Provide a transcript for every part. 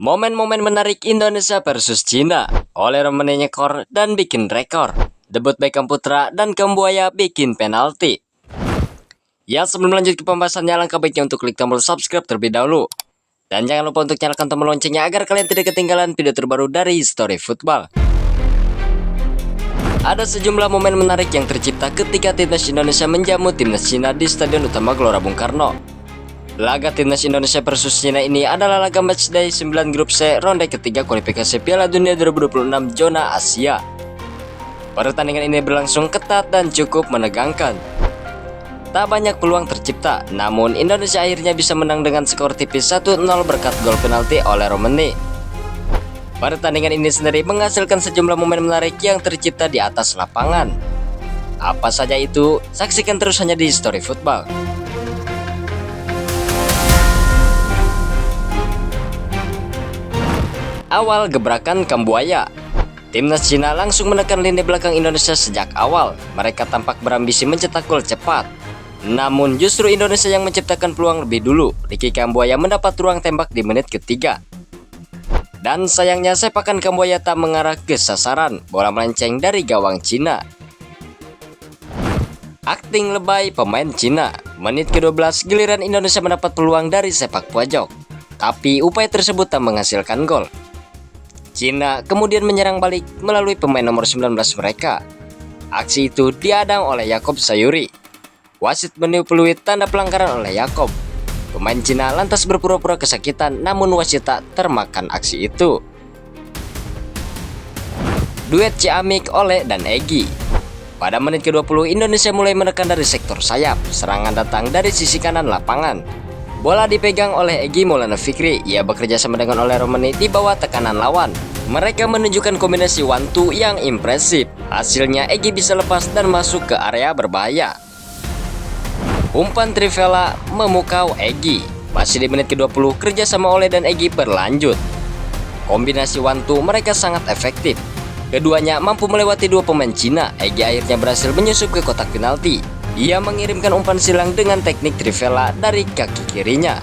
Momen-momen menarik Indonesia versus Cina. Oleh Romani nyekor dan bikin rekor. Debut Beckham Putra dan Kambuaya bikin penalti. Ya, sebelum lanjut ke pembahasannya, alangkah baiknya untuk klik tombol subscribe terlebih dahulu. Dan jangan lupa untuk nyalakan tombol loncengnya agar kalian tidak ketinggalan video terbaru dari History Football. Ada sejumlah momen menarik yang tercipta ketika timnas Indonesia menjamu timnas Cina di Stadion Utama Gelora Bung Karno. Laga timnas Indonesia versus Cina ini adalah laga matchday 9 grup C ronde ketiga kualifikasi Piala Dunia 2026 zona Asia. Pertandingan ini berlangsung ketat dan cukup menegangkan. Tak banyak peluang tercipta, namun Indonesia akhirnya bisa menang dengan skor tipis 1-0 berkat gol penalti oleh Romani. Pertandingan ini sendiri menghasilkan sejumlah momen menarik yang tercipta di atas lapangan. Apa saja itu? Saksikan terus hanya di History Football. Awal gebrakan Kambuaya. Timnas Cina langsung menekan lini belakang Indonesia sejak awal. Mereka tampak berambisi mencetak gol cepat. Namun justru Indonesia yang menciptakan peluang lebih dulu. Ricky Kambuaya mendapat ruang tembak di menit ketiga. Dan sayangnya sepakan Kambuaya tak mengarah ke sasaran. Bola melenceng dari gawang Cina. Akting lebay pemain Cina. Menit ke-12 giliran Indonesia mendapat peluang dari sepak pojok. Tapi upaya tersebut tak menghasilkan gol. Cina kemudian menyerang balik melalui pemain nomor 19 mereka. Aksi itu diadang oleh Yaakob Sayuri. Wasit meniup peluit tanda pelanggaran oleh Yaakob. Pemain Cina lantas berpura-pura kesakitan, namun wasit tak termakan aksi itu. Duet Ciamik, Ole, dan Egy. Pada menit ke-20 Indonesia mulai menekan dari sektor sayap. Serangan datang dari sisi kanan lapangan. Bola dipegang oleh Egy Maulana Fikri. Ia bekerja sama dengan Ole Romani di bawah tekanan lawan. Mereka menunjukkan kombinasi 1-2 yang impresif. Hasilnya Egy bisa lepas dan masuk ke area berbahaya. Umpan Trivela memukau Egy. Masih di menit ke-20 kerjasama Ole dan Egy berlanjut. Kombinasi 1-2 mereka sangat efektif. Keduanya mampu melewati dua pemain Cina. Egy akhirnya berhasil menyusup ke kotak penalti. Ia mengirimkan umpan silang dengan teknik Trivela dari kaki kirinya.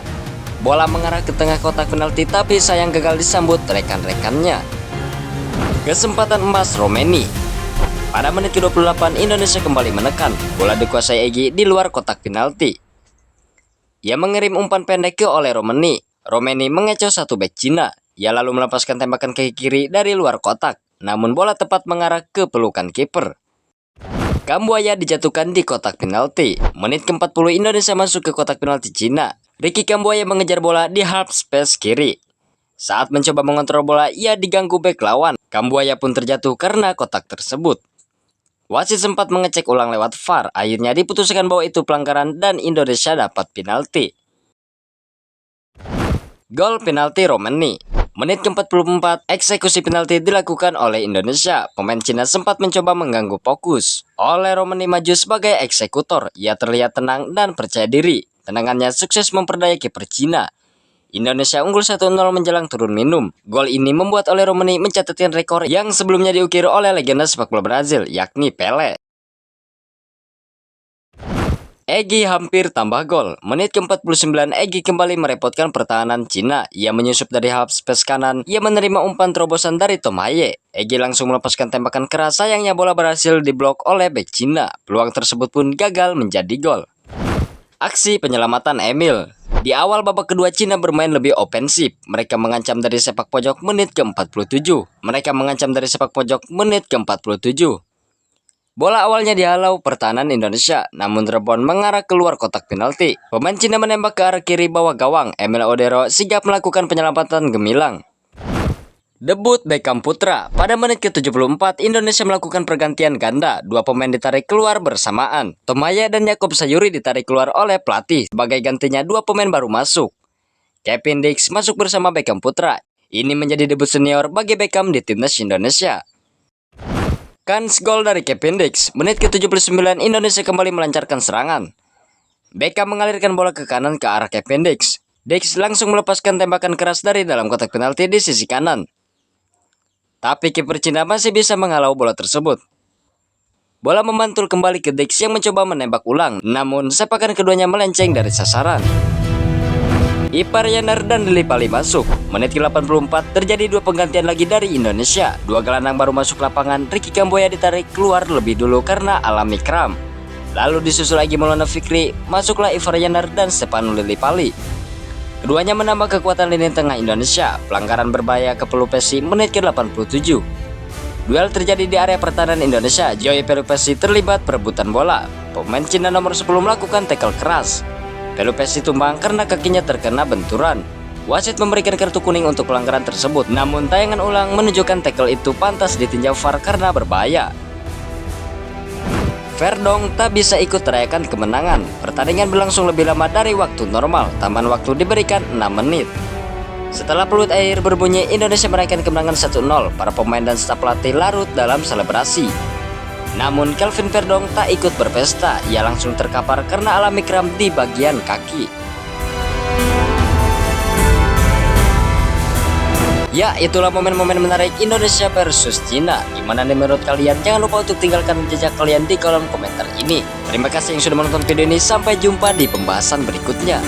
Bola mengarah ke tengah kotak penalti tapi sayang gagal disambut rekan-rekannya. Kesempatan emas Romani. Pada menit ke-28 Indonesia kembali menekan. Bola dikuasai Egy di luar kotak penalti. Ia mengirim umpan pendek ke Ole Romani. Romani mengecoh satu bek Cina. Ia lalu melepaskan tembakan kaki kiri dari luar kotak. Namun bola tepat mengarah ke pelukan kiper. Kambuaya dijatuhkan di kotak penalti. Menit ke-40 Indonesia masuk ke kotak penalti Cina. Ricky Kambuaya mengejar bola di half space kiri. Saat mencoba mengontrol bola, ia diganggu bek lawan. Kambuaya pun terjatuh karena kotak tersebut. Wasit sempat mengecek ulang lewat VAR. Akhirnya diputuskan bahwa itu pelanggaran dan Indonesia dapat penalti. Gol penalti Romani. Menit ke-44, eksekusi penalti dilakukan oleh Indonesia. Pemain Cina sempat mencoba mengganggu fokus. Ole Romani maju sebagai eksekutor. Ia terlihat tenang dan percaya diri. Tendangannya sukses memperdaya kiper Cina. Indonesia unggul 1-0 menjelang turun minum. Gol ini membuat Ole Romani mencatatkan rekor yang sebelumnya diukir oleh legenda sepak bola Brazil, yakni Pele. Egy hampir tambah gol. Menit ke-49 Egy kembali merepotkan pertahanan Cina. Ia menyusup dari half space kanan. Ia menerima umpan terobosan dari Tom Haye. Egy langsung melepaskan tembakan keras. Sayangnya bola berhasil diblok oleh bek Cina. Peluang tersebut pun gagal menjadi gol. Aksi penyelamatan Emil. Di awal babak kedua Cina bermain lebih ofensif. Mereka mengancam dari sepak pojok menit ke-47. Menit ke-47. Bola awalnya dihalau pertahanan Indonesia, namun rebound mengarah keluar kotak penalti. Pemain Cina menembak ke arah kiri bawah gawang. Emil Odero sigap melakukan penyelamatan gemilang. Debut Beckham Putra. Pada menit ke-74 Indonesia melakukan pergantian ganda. Dua pemain ditarik keluar bersamaan. Tom Haye dan Yaakob Sayuri ditarik keluar oleh pelatih. Sebagai gantinya dua pemain baru masuk. Kevin Dix masuk bersama Beckham Putra. Ini menjadi debut senior bagi Beckham di timnas Indonesia. Kans gol dari Kevin Dix. Menit ke-79 Indonesia kembali melancarkan serangan. Beckham mengalirkan bola ke kanan ke arah Kevin Dix. Dix langsung melepaskan tembakan keras dari dalam kotak penalti di sisi kanan. Tapi kiper Cina masih bisa menghalau bola tersebut. Bola memantul kembali ke Dix yang mencoba menembak ulang. Namun sepakan keduanya melenceng dari sasaran. Iparyaner dan Lili Pali masuk. Menit ke-84 terjadi dua penggantian lagi dari Indonesia. Dua gelandang baru masuk lapangan. Ricky Kamboya ditarik keluar lebih dulu karena alami kram. Lalu disusul Egy Maulana Fikri, masuklah Iparyaner dan Stefano Lili Pali. Keduanya menambah kekuatan lini tengah Indonesia. Pelanggaran berbahaya ke Pelupesi menit ke-87. Duel terjadi di area pertahanan Indonesia. Joey Pelupesi terlibat perebutan bola. Pemain Cina nomor 10 melakukan tackle keras. Pelupesi tumbang karena kakinya terkena benturan. Wasit memberikan kartu kuning untuk pelanggaran tersebut. Namun tayangan ulang menunjukkan tackle itu pantas ditinjau VAR karena berbahaya. Verdong tak bisa ikut merayakan kemenangan. Pertandingan berlangsung lebih lama dari waktu normal. Tambahan waktu diberikan 6 menit. Setelah peluit air berbunyi, Indonesia merayakan kemenangan 1-0. Para pemain dan staf pelatih larut dalam selebrasi. Namun Kelvin Verdong tak ikut berpesta. Ia langsung terkapar karena alami kram di bagian kaki. Ya, itulah momen-momen menarik Indonesia versus Cina. Gimana nih menurut kalian? Jangan lupa untuk tinggalkan jejak kalian di kolom komentar ini. Terima kasih yang sudah menonton video ini. Sampai jumpa di pembahasan berikutnya.